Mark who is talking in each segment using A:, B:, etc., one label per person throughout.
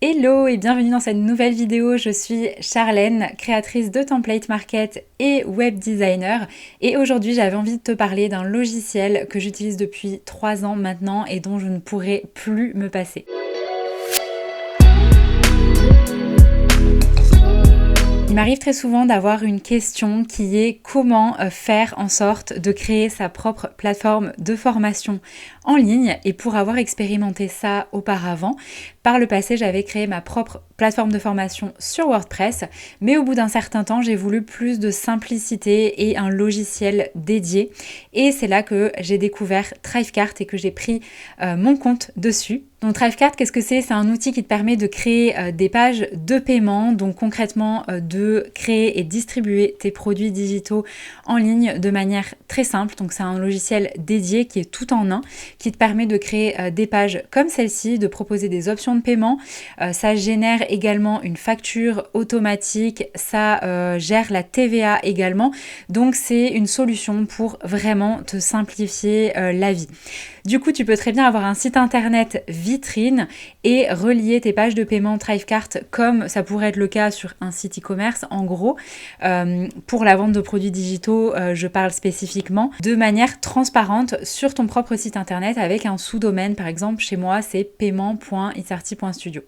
A: Hello et bienvenue dans cette nouvelle vidéo, je suis Charlène, créatrice de Template Market et web designer et aujourd'hui j'avais envie de te parler d'un logiciel que j'utilise depuis 3 ans maintenant et dont je ne pourrai plus me passer. Il m'arrive très souvent d'avoir une question qui est comment faire en sorte de créer sa propre plateforme de formation en ligne. Et pour avoir expérimenté ça auparavant, par le passé j'avais créé ma propre plateforme de formation sur WordPress, mais au bout d'un certain temps j'ai voulu plus de simplicité et un logiciel dédié. Et c'est là que j'ai découvert Thrivecart et que j'ai pris mon compte dessus. Donc Thrivecart, qu'est-ce que c'est ? C'est un outil qui te permet de créer des pages de paiement, donc concrètement de créer et distribuer tes produits digitaux en ligne de manière très simple. Donc c'est un logiciel dédié qui est tout en un, qui te permet de créer des pages comme celle-ci, de proposer des options de paiement. Ça génère également une facture automatique, ça gère la TVA également. Donc c'est une solution pour vraiment te simplifier la vie. Du coup, tu peux très bien avoir un site internet vitrine et relier tes pages de paiement Thrivecart comme ça pourrait être le cas sur un site e-commerce. En gros, pour la vente de produits digitaux, je parle spécifiquement, de manière transparente sur ton propre site internet avec un sous-domaine. Par exemple, chez moi, c'est paiement.itsarti.studio.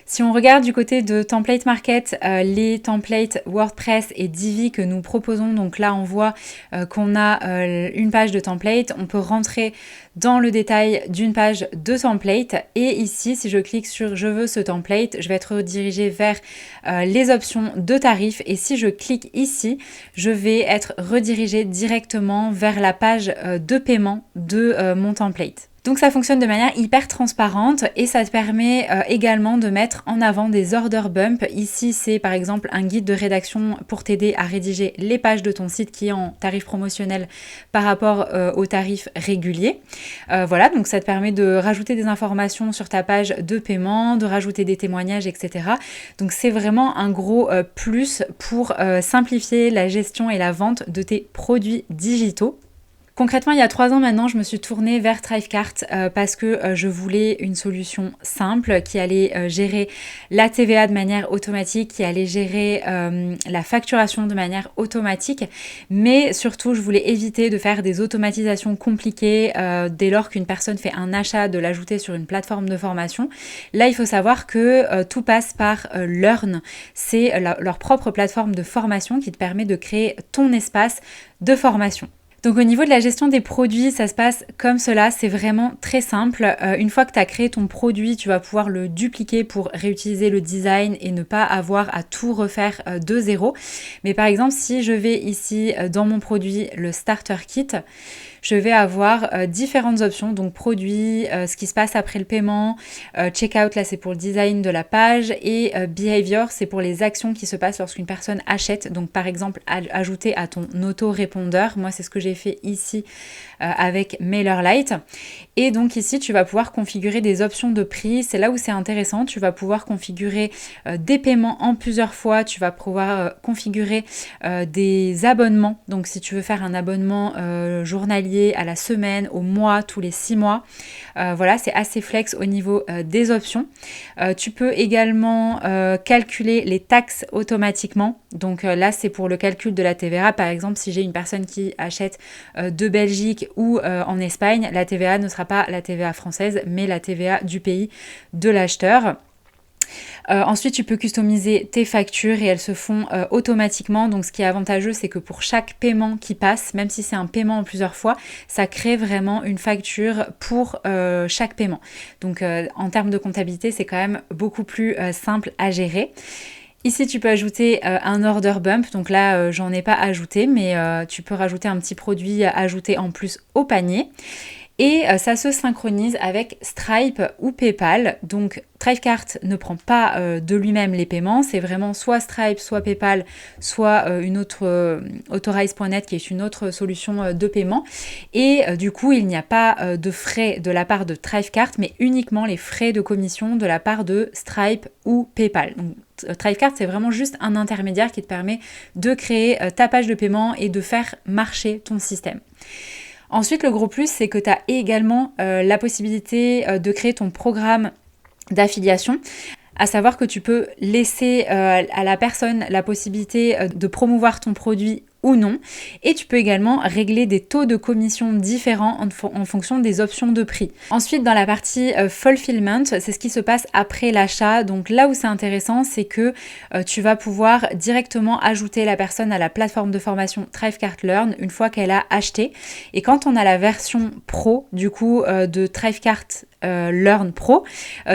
A: Si on regarde du côté de Template Market, les templates WordPress et Divi que nous proposons, donc là on voit qu'on a une page de template, on peut rentrer dans le détail d'une page de template et ici si je clique sur je veux ce template, je vais être redirigée vers les options de tarifs et si je clique ici, je vais être redirigée directement vers la page de paiement de mon template. Donc ça fonctionne de manière hyper transparente et ça te permet également de mettre en avant des order bumps. Ici c'est par exemple un guide de rédaction pour t'aider à rédiger les pages de ton site qui est en tarif promotionnel par rapport aux tarifs réguliers. Voilà, donc ça te permet de rajouter des informations sur ta page de paiement, de rajouter des témoignages, etc. Donc c'est vraiment un gros plus pour simplifier la gestion et la vente de tes produits digitaux. Concrètement, il y a 3 ans maintenant, je me suis tournée vers Thrivecart parce que je voulais une solution simple qui allait gérer la TVA de manière automatique, qui allait gérer la facturation de manière automatique, mais surtout, je voulais éviter de faire des automatisations compliquées dès lors qu'une personne fait un achat, de l'ajouter sur une plateforme de formation. Là, il faut savoir que tout passe par Learn. C'est leur propre plateforme de formation qui te permet de créer ton espace de formation. Donc au niveau de la gestion des produits, ça se passe comme cela, c'est vraiment très simple. Une fois que tu as créé ton produit, tu vas pouvoir le dupliquer pour réutiliser le design et ne pas avoir à tout refaire de zéro. Mais par exemple, si je vais ici dans mon produit, le Starter Kit, je vais avoir différentes options, donc produits, ce qui se passe après le paiement, checkout, là c'est pour le design de la page, et behavior, c'est pour les actions qui se passent lorsqu'une personne achète. Donc par exemple, ajouter à ton auto-répondeur, moi c'est ce que j'ai fait ici avec MailerLite. Et donc ici, tu vas pouvoir configurer des options de prix, c'est là où c'est intéressant, tu vas pouvoir configurer des paiements en plusieurs fois, tu vas pouvoir configurer des abonnements, donc si tu veux faire un abonnement journalier, à la semaine, au mois, tous les 6 mois. Voilà, c'est assez flex au niveau des options. Tu peux également calculer les taxes automatiquement. Donc là, c'est pour le calcul de la TVA. Par exemple, si j'ai une personne qui achète de Belgique ou en Espagne, la TVA ne sera pas la TVA française, mais la TVA du pays de l'acheteur. Ensuite, tu peux customiser tes factures et elles se font automatiquement. Donc, ce qui est avantageux, c'est que pour chaque paiement qui passe, même si c'est un paiement en plusieurs fois, ça crée vraiment une facture pour chaque paiement. Donc, en termes de comptabilité, c'est quand même beaucoup plus simple à gérer. Ici, tu peux ajouter un order bump. Donc là, j'en ai pas ajouté, mais tu peux rajouter un petit produit ajouté en plus au panier. Et ça se synchronise avec Stripe ou PayPal. Donc Thrivecart ne prend pas de lui-même les paiements, c'est vraiment soit Stripe, soit PayPal, soit une autre Authorize.net qui est une autre solution de paiement. Et du coup, il n'y a pas de frais de la part de Thrivecart, mais uniquement les frais de commission de la part de Stripe ou PayPal. Donc, Thrivecart, c'est vraiment juste un intermédiaire qui te permet de créer ta page de paiement et de faire marcher ton système. Ensuite, le gros plus, c'est que tu as également la possibilité de créer ton programme d'affiliation. À savoir que tu peux laisser à la personne la possibilité de promouvoir ton produit ou non. Et tu peux également régler des taux de commission différents en fonction des options de prix. Ensuite, dans la partie fulfillment, c'est ce qui se passe après l'achat. Donc là où c'est intéressant, c'est que tu vas pouvoir directement ajouter la personne à la plateforme de formation Thrivecart Learn une fois qu'elle a acheté. Et quand on a la version pro du coup de Thrivecart Learn Pro,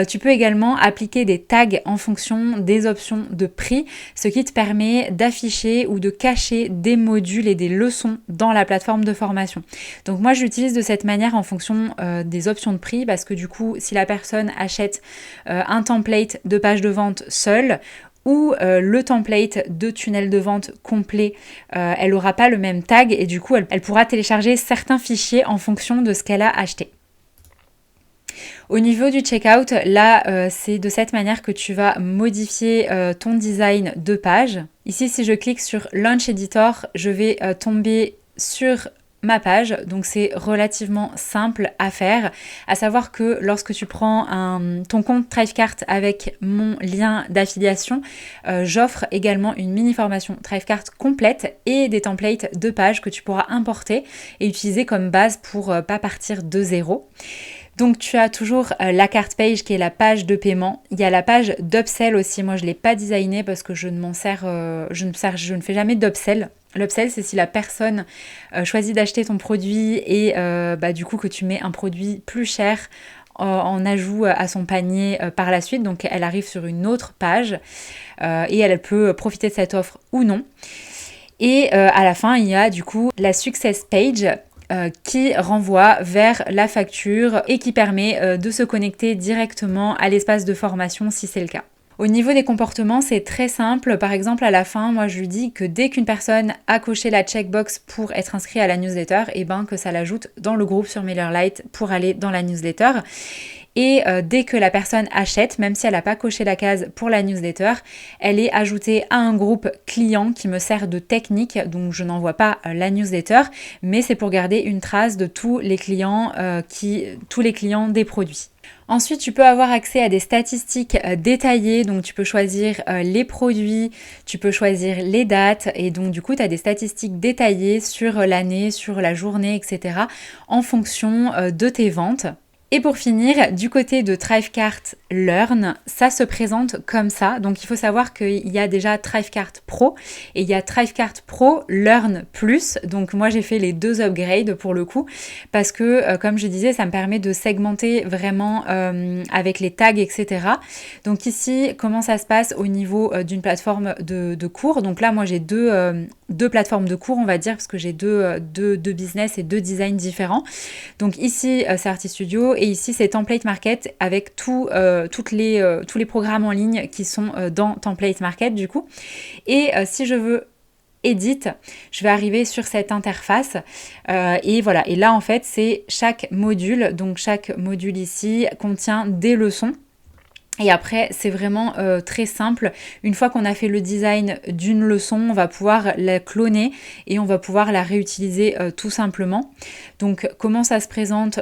A: tu peux également appliquer des tags en fonction des options de prix, ce qui te permet d'afficher ou de cacher des modules et des leçons dans la plateforme de formation. Donc moi j'utilise de cette manière en fonction des options de prix, parce que du coup si la personne achète un template de page de vente seul ou le template de tunnel de vente complet, elle n'aura pas le même tag et du coup elle pourra télécharger certains fichiers en fonction de ce qu'elle a acheté. Au niveau du checkout, là, c'est de cette manière que tu vas modifier ton design de page. Ici, si je clique sur Launch Editor, je vais tomber sur ma page, donc c'est relativement simple à faire, à savoir que lorsque tu prends ton compte Thrivecart avec mon lien d'affiliation, j'offre également une mini formation Thrivecart complète et des templates de pages que tu pourras importer et utiliser comme base pour pas partir de zéro. Donc tu as toujours la carte page qui est la page de paiement. Il y a la page d'upsell aussi. Moi je ne l'ai pas designée parce que je ne fais jamais d'upsell. L'upsell, c'est si la personne choisit d'acheter ton produit et du coup que tu mets un produit plus cher en ajout à son panier par la suite. Donc elle arrive sur une autre page et elle peut profiter de cette offre ou non. Et à la fin, il y a du coup la success page qui renvoie vers la facture et qui permet de se connecter directement à l'espace de formation si c'est le cas. Au niveau des comportements, c'est très simple. Par exemple, à la fin, moi je lui dis que dès qu'une personne a coché la checkbox pour être inscrit à la newsletter, et que ça l'ajoute dans le groupe sur MailerLite pour aller dans la newsletter. Et dès que la personne achète, même si elle n'a pas coché la case pour la newsletter, elle est ajoutée à un groupe client qui me sert de technique, donc je n'envoie pas la newsletter, mais c'est pour garder une trace de tous les clients des produits. Ensuite, tu peux avoir accès à des statistiques détaillées, donc tu peux choisir les produits, tu peux choisir les dates, et donc du coup, tu as des statistiques détaillées sur l'année, sur la journée, etc. en fonction de tes ventes. Et pour finir, du côté de Thrivecart Learn, ça se présente comme ça. Donc il faut savoir qu'il y a déjà Thrivecart Pro et il y a Thrivecart Pro Learn Plus. Donc moi j'ai fait les 2 upgrades pour le coup parce que comme je disais, ça me permet de segmenter vraiment avec les tags, etc. Donc ici, comment ça se passe au niveau d'une plateforme de cours. Donc là moi j'ai deux plateformes de cours, on va dire, parce que j'ai deux business et 2 designs différents. Donc ici c'est Artist Studio et ici c'est Template Market avec tous les programmes en ligne qui sont dans Template Market du coup. Et si je veux Edit, je vais arriver sur cette interface et voilà. Et là en fait c'est chaque module. Donc chaque module ici contient des leçons. Et après, c'est vraiment très simple. Une fois qu'on a fait le design d'une leçon, on va pouvoir la cloner et on va pouvoir la réutiliser tout simplement. Donc, comment ça se présente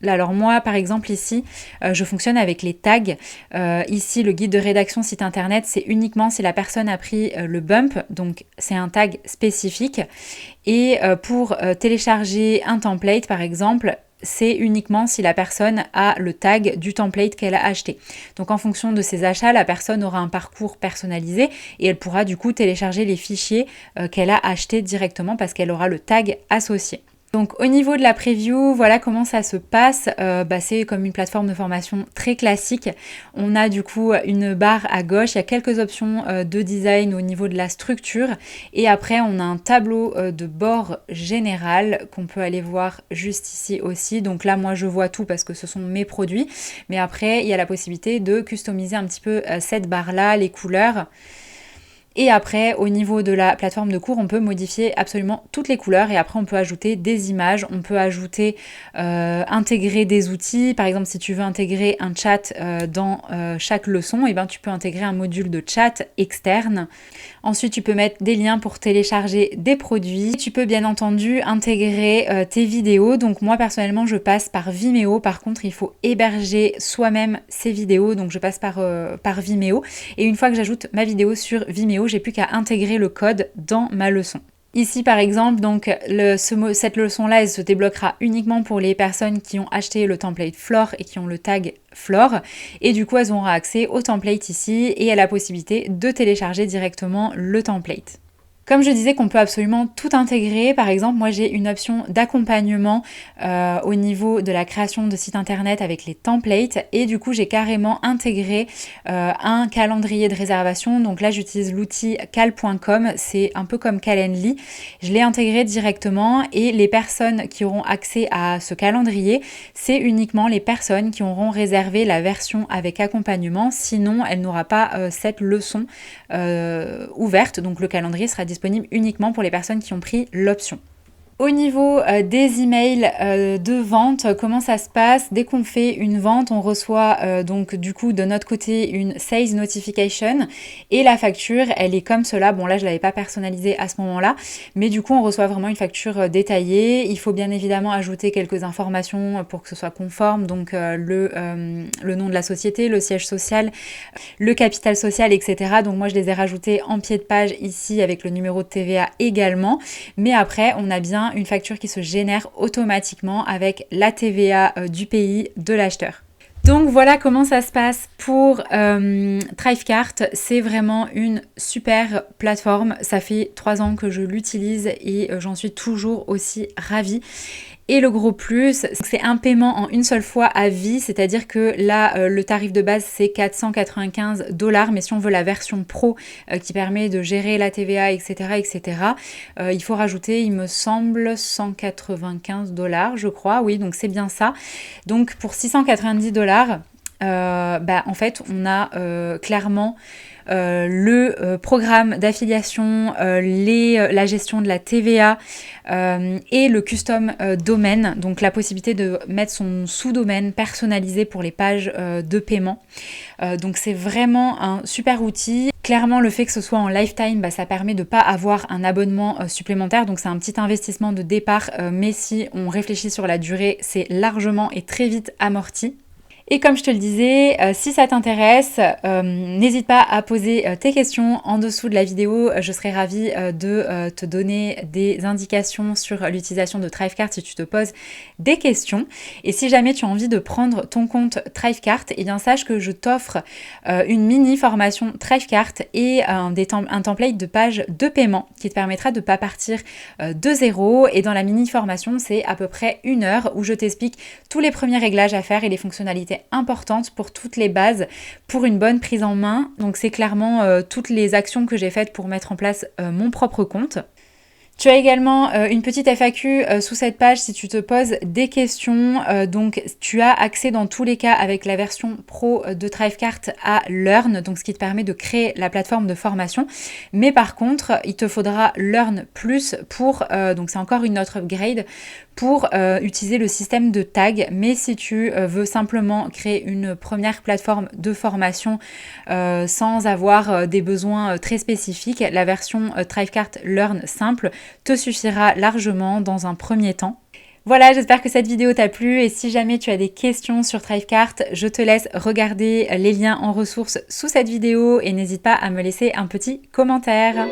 A: alors moi, par exemple, ici, je fonctionne avec les tags. Ici, le guide de rédaction site internet, c'est uniquement si la personne a pris le bump. Donc, c'est un tag spécifique. Et pour télécharger un template, par exemple, c'est uniquement si la personne a le tag du template qu'elle a acheté. Donc en fonction de ses achats, la personne aura un parcours personnalisé et elle pourra du coup télécharger les fichiers qu'elle a achetés directement parce qu'elle aura le tag associé. Donc au niveau de la preview, voilà comment ça se passe. C'est comme une plateforme de formation très classique. On a du coup une barre à gauche, il y a quelques options de design au niveau de la structure. Et après on a un tableau de bord général qu'on peut aller voir juste ici aussi. Donc là moi je vois tout parce que ce sont mes produits. Mais après il y a la possibilité de customiser un petit peu cette barre là, les couleurs. Et après, au niveau de la plateforme de cours, on peut modifier absolument toutes les couleurs et après on peut ajouter des images, on peut ajouter, intégrer des outils. Par exemple, si tu veux intégrer un chat dans chaque leçon, et ben, tu peux intégrer un module de chat externe. Ensuite, tu peux mettre des liens pour télécharger des produits. Tu peux bien entendu intégrer tes vidéos. Donc moi personnellement, je passe par Vimeo. Par contre, il faut héberger soi-même ses vidéos. Donc je passe par Vimeo. Et une fois que j'ajoute ma vidéo sur Vimeo, j'ai plus qu'à intégrer le code dans ma leçon. Ici par exemple, donc cette leçon-là, elle se débloquera uniquement pour les personnes qui ont acheté le template Flore et qui ont le tag Flore. Et du coup, elles auront accès au template ici et à la possibilité de télécharger directement le template. Comme je disais qu'on peut absolument tout intégrer, par exemple, moi j'ai une option d'accompagnement au niveau de la création de sites internet avec les templates et du coup j'ai carrément intégré un calendrier de réservation. Donc là j'utilise l'outil cal.com, c'est un peu comme Calendly. Je l'ai intégré directement et les personnes qui auront accès à ce calendrier, c'est uniquement les personnes qui auront réservé la version avec accompagnement, sinon elle n'aura pas cette leçon ouverte, donc le calendrier sera disponible uniquement pour les personnes qui ont pris l'option. Au niveau des emails de vente, comment ça se passe? Dès qu'on fait une vente, on reçoit donc du coup de notre côté une sales notification et la facture, elle est comme cela. Bon là, je l'avais pas personnalisée à ce moment-là, mais du coup, on reçoit vraiment une facture détaillée. Il faut bien évidemment ajouter quelques informations pour que ce soit conforme, donc le nom de la société, le siège social, le capital social, etc. Donc moi, je les ai rajoutés en pied de page ici avec le numéro de TVA également. Mais après, on a bien une facture qui se génère automatiquement avec la TVA du pays de l'acheteur. Donc voilà comment ça se passe pour Thrivecart. C'est vraiment une super plateforme. Ça fait 3 ans que je l'utilise et j'en suis toujours aussi ravie. Et le gros plus, c'est un paiement en une seule fois à vie, c'est-à-dire que là, le tarif de base, c'est 495$, mais si on veut la version pro qui permet de gérer la TVA, etc., il faut rajouter, il me semble, 195$, je crois, oui, donc c'est bien ça. Donc pour 690$, en fait, on a clairement le programme d'affiliation, la gestion de la TVA et le custom domaine, donc la possibilité de mettre son sous-domaine personnalisé pour les pages de paiement. Donc c'est vraiment un super outil. Clairement, le fait que ce soit en lifetime, ça permet de ne pas avoir un abonnement supplémentaire, donc c'est un petit investissement de départ, mais si on réfléchit sur la durée, c'est largement et très vite amorti. Et comme je te le disais, si ça t'intéresse, n'hésite pas à poser tes questions en dessous de la vidéo. Je serai ravie de te donner des indications sur l'utilisation de Thrivecart si tu te poses des questions. Et si jamais tu as envie de prendre ton compte Thrivecart, eh bien sache que je t'offre une mini formation Thrivecart et un template de page de paiement qui te permettra de ne pas partir de zéro. Et dans la mini formation, c'est à peu près 1 heure où je t'explique tous les premiers réglages à faire et les fonctionnalités importantes pour toutes les bases pour une bonne prise en main. Donc c'est clairement toutes les actions que j'ai faites pour mettre en place mon propre compte. Tu as également une petite FAQ sous cette page si tu te poses des questions. Donc tu as accès dans tous les cas avec la version pro de Thrivecart à Learn, donc ce qui te permet de créer la plateforme de formation. Mais par contre, il te faudra Learn Plus pour, donc c'est encore une autre upgrade, pour utiliser le système de tag. Mais si tu veux simplement créer une première plateforme de formation sans avoir des besoins très spécifiques, la version Thrivecart Learn simple te suffira largement dans un premier temps. Voilà, j'espère que cette vidéo t'a plu et si jamais tu as des questions sur Thrivecart, je te laisse regarder les liens en ressources sous cette vidéo et n'hésite pas à me laisser un petit commentaire.